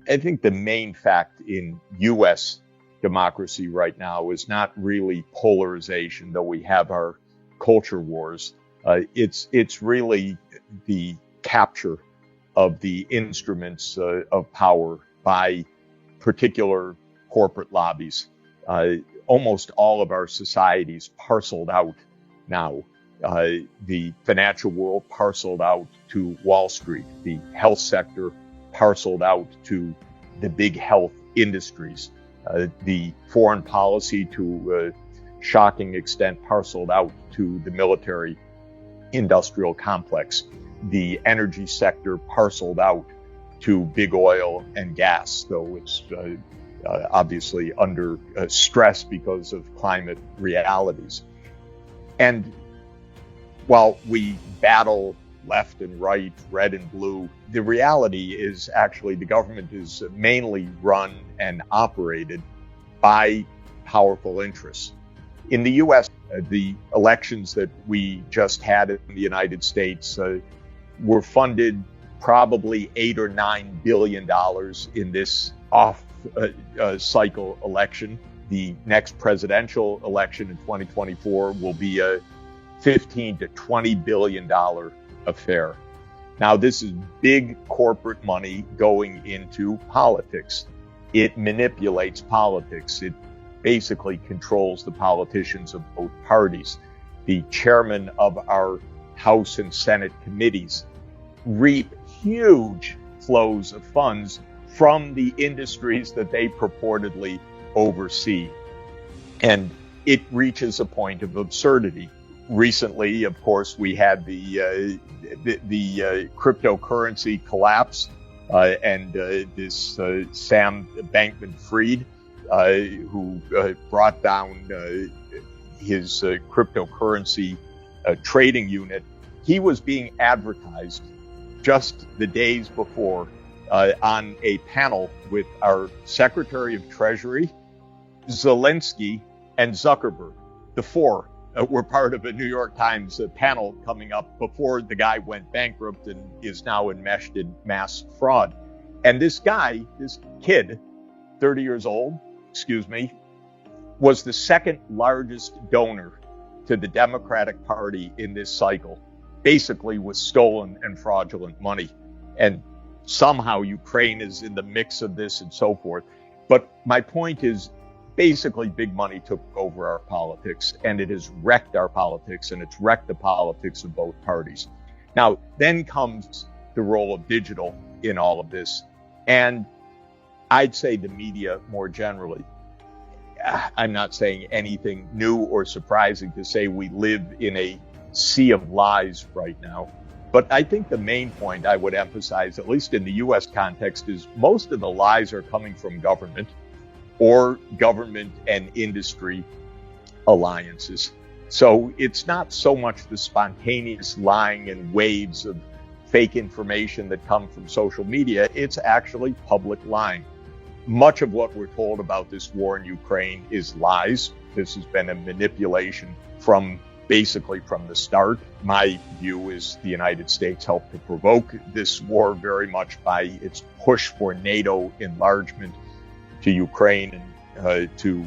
I think the main fact in U.S. democracy right now is not really polarization, though we have our culture wars. It's really the capture of the instruments of power by particular corporate lobbies. Almost all of our societies parceled out now. The financial world parceled out to Wall Street, the health sector parceled out to the big health industries, the foreign policy to a shocking extent parceled out to the military industrial complex, the energy sector parceled out to big oil and gas, though it's obviously under stress because of climate realities. And while we battle left and right, red and blue, the reality is actually the government is mainly run and operated by powerful interests. In the U.S., the elections that we just had in the United States were funded probably $8 or $9 billion in this off-cycle election. The next presidential election in 2024 will be a $15 to $20 billion affair. Now, this is big corporate money going into politics. It manipulates politics. It basically controls the politicians of both parties. The chairman of our House and Senate committees reap huge flows of funds from the industries that they purportedly oversee. And it reaches a point of absurdity. Recently, of course, we had the cryptocurrency collapse, and this Sam Bankman-Fried, who brought down his cryptocurrency trading unit, he was being advertised just the days before on a panel with our Secretary of Treasury, Zelensky, and Zuckerberg. The four were part of a New York Times panel coming up before the guy went bankrupt and is now enmeshed in mass fraud. And this guy, this kid, 30 years old, was the second largest donor to the Democratic Party in this cycle, basically with stolen and fraudulent money. And somehow Ukraine is in the mix of this and so forth. But my point is, basically big money took over our politics, and it has wrecked our politics, and it's wrecked the politics of both parties. Now, then comes the role of digital in all of this, and I'd say the media more generally. I'm not saying anything new or surprising to say we live in a sea of lies right now. But I think the main point I would emphasize, at least in the U.S. context, is most of the lies are coming from government or government and industry alliances. So it's not so much the spontaneous lying and waves of fake information that come from social media. It's actually public lying. Much of what we're told about this war in Ukraine is lies. This has been a manipulation from basically from the start. My view is the United States helped to provoke this war very much by its push for NATO enlargement to Ukraine and to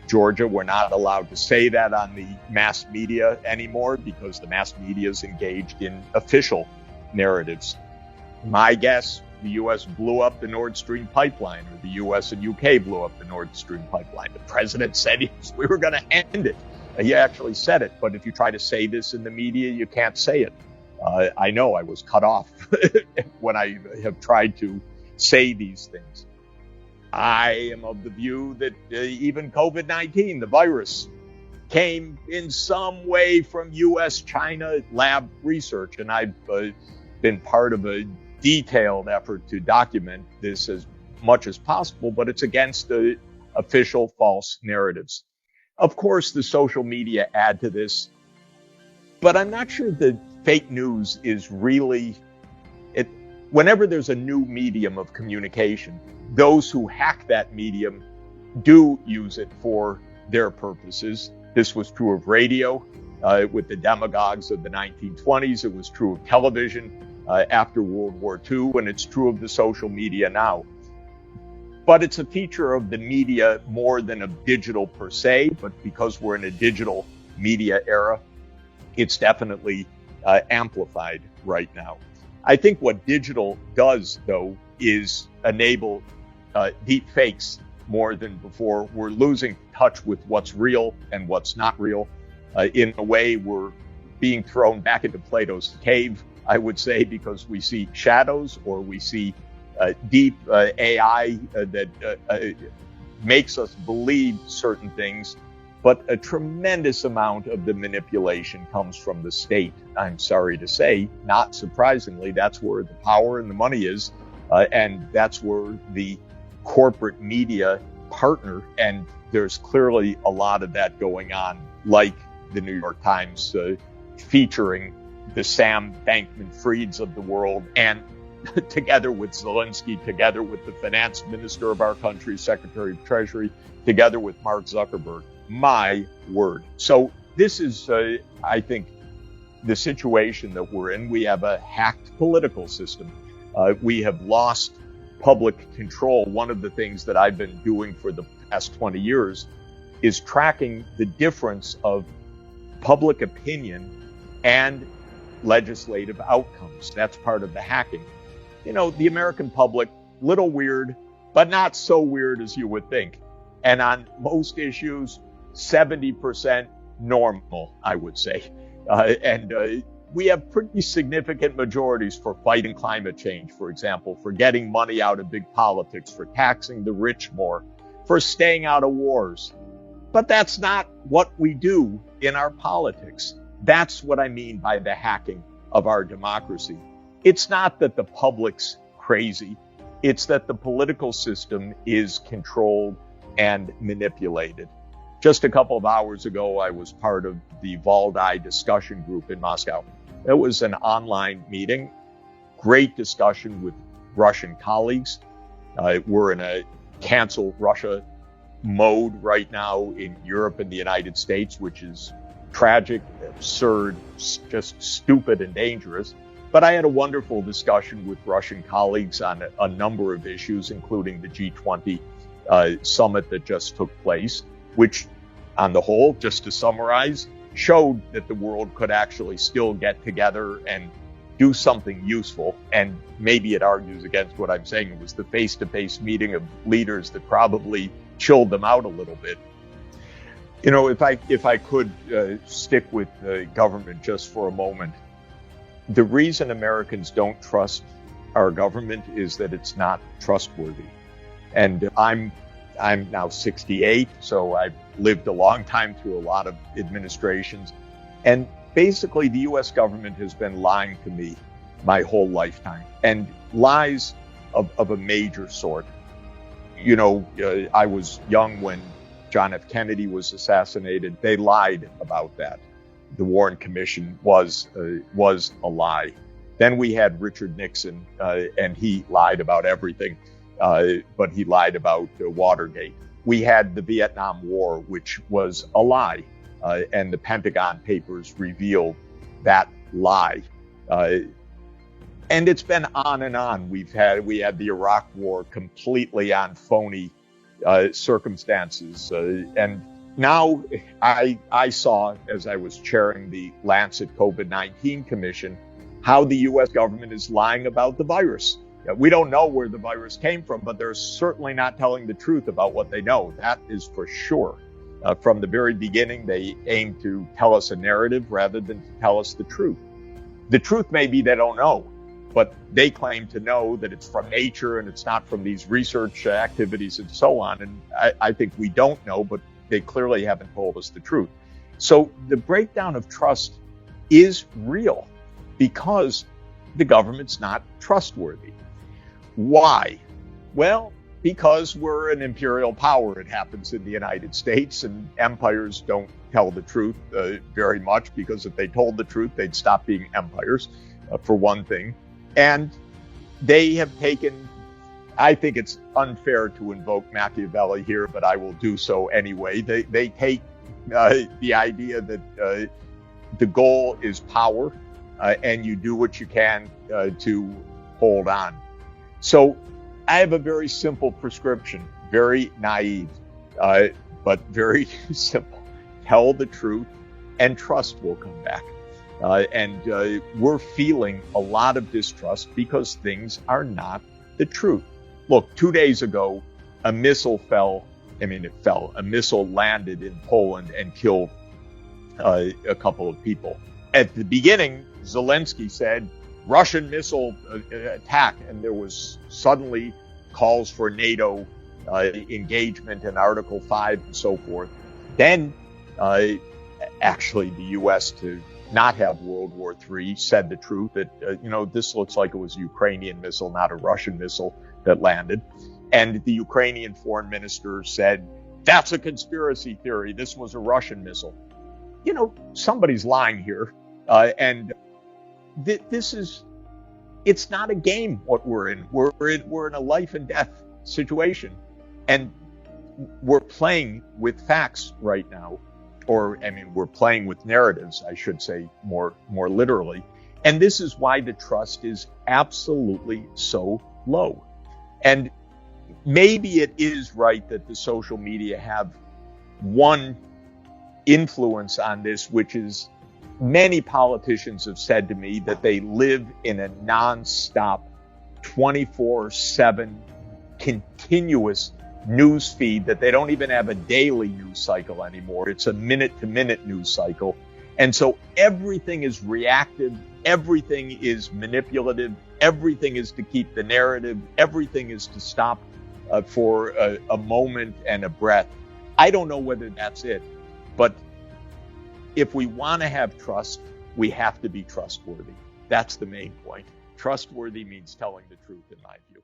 Georgia. We're not allowed to say that on the mass media anymore because the mass media is engaged in official narratives. My guess, the U.S. blew up the Nord Stream pipeline, or the U.S. and U.K. blew up the Nord Stream pipeline. The president said we were going to end it. He actually said it, but if you try to say this in the media, you can't say it. I know I was cut off when I have tried to say these things. I am of the view that even COVID-19, the virus, came in some way from U.S.-China lab research, and I've been part of a detailed effort to document this as much as possible, but it's against the official false narratives. Of course, the social media add to this, but I'm not sure that fake news is really it. Whenever there's a new medium of communication, those who hack that medium do use it for their purposes. This was true of radio with the demagogues of the 1920s. It was true of television after World War II, and it's true of the social media now. But it's a feature of the media more than of digital per se, but because we're in a digital media era, it's definitely amplified right now. I think what digital does, though, is enable deep fakes more than before. We're losing touch with what's real and what's not real. In a way, we're being thrown back into Plato's cave, I would say, because we see shadows or we see deep AI that makes us believe certain things. But a tremendous amount of the manipulation comes from the state. I'm sorry to say, not surprisingly, that's where the power and the money is. And that's where the corporate media partner. And there's clearly a lot of that going on, like the New York Times featuring the Sam Bankman-Frieds of the world, and together with Zelensky, together with the finance minister of our country, Secretary of Treasury, together with Mark Zuckerberg. My word. So this is, I think, the situation that we're in. We have a hacked political system. We have lost public control. One of the things that I've been doing for the past 20 years is tracking the difference of public opinion and legislative outcomes. That's part of the hacking. You know, the American public, little weird, but not so weird as you would think. And on most issues, 70% normal, I would say. We have pretty significant majorities for fighting climate change, for example, for getting money out of big politics, for taxing the rich more, for staying out of wars. But that's not what we do in our politics. That's what I mean by the hacking of our democracy. It's not that the public's crazy. It's that the political system is controlled and manipulated. Just a couple of hours ago, I was part of the Valdai discussion group in Moscow. It was an online meeting, great discussion with Russian colleagues. We're in a cancel Russia mode right now in Europe and the United States, which is tragic, absurd, just stupid and dangerous. But I had a wonderful discussion with Russian colleagues on a number of issues, including the G20 summit that just took place, which on the whole, just to summarize, showed that the world could actually still get together and do something useful. And maybe it argues against what I'm saying. It was the face-to-face meeting of leaders that probably chilled them out a little bit. You know, if I could stick with government just for a moment, the reason Americans don't trust our government is that it's not trustworthy. And I'm now 68, so I've lived a long time through a lot of administrations. And basically, the U.S. government has been lying to me my whole lifetime, and lies of a major sort. You know, I was young when John F. Kennedy was assassinated. They lied about that. The Warren Commission was a lie. Then we had Richard Nixon, and he lied about everything. But he lied about Watergate. We had the Vietnam War, which was a lie, and the Pentagon Papers revealed that lie. And it's been on and on. We had the Iraq War completely on phony circumstances, and now I saw, as I was chairing the Lancet COVID-19 Commission, how the U.S. government is lying about the virus. We don't know where the virus came from, but they're certainly not telling the truth about what they know. That is for sure. From the very beginning, they aim to tell us a narrative rather than to tell us the truth. The truth may be they don't know, but they claim to know that it's from nature and it's not from these research activities and so on. And I think we don't know, but they clearly haven't told us the truth. So the breakdown of trust is real because the government's not trustworthy. Why? Well, because we're an imperial power. It happens in the United States, and empires don't tell the truth very much, because if they told the truth, they'd stop being empires, for one thing. And they have taken, I think it's unfair to invoke Machiavelli here, but I will do so anyway. They take the idea that the goal is power, and you do what you can to hold on. So I have a very simple prescription, very naive, but very simple. Tell the truth and trust will come back. We're feeling a lot of distrust because things are not the truth. Look, 2 days ago, a missile landed in Poland and killed a couple of people. At the beginning, Zelensky said, Russian missile attack, and there was suddenly calls for NATO engagement in Article 5 and so forth. Then, actually, the U.S., to not have World War III, said the truth that, this looks like it was a Ukrainian missile, not a Russian missile that landed. And the Ukrainian foreign minister said, that's a conspiracy theory. This was a Russian missile. Somebody's lying here. It's not a game what we're in. We're in a life and death situation. And we're playing with facts right now. We're playing with narratives, I should say more literally. And this is why the trust is absolutely so low. And maybe it is right that the social media have one influence on this, which is many politicians have said to me that they live in a nonstop 24/7 continuous news feed, that they don't even have a daily news cycle anymore. It's a minute-to-minute news cycle. And so everything is reactive, everything is manipulative, everything is to keep the narrative, everything is to stop for a moment and a breath. I don't know whether that's it, but if we want to have trust, we have to be trustworthy. That's the main point. Trustworthy means telling the truth, in my view.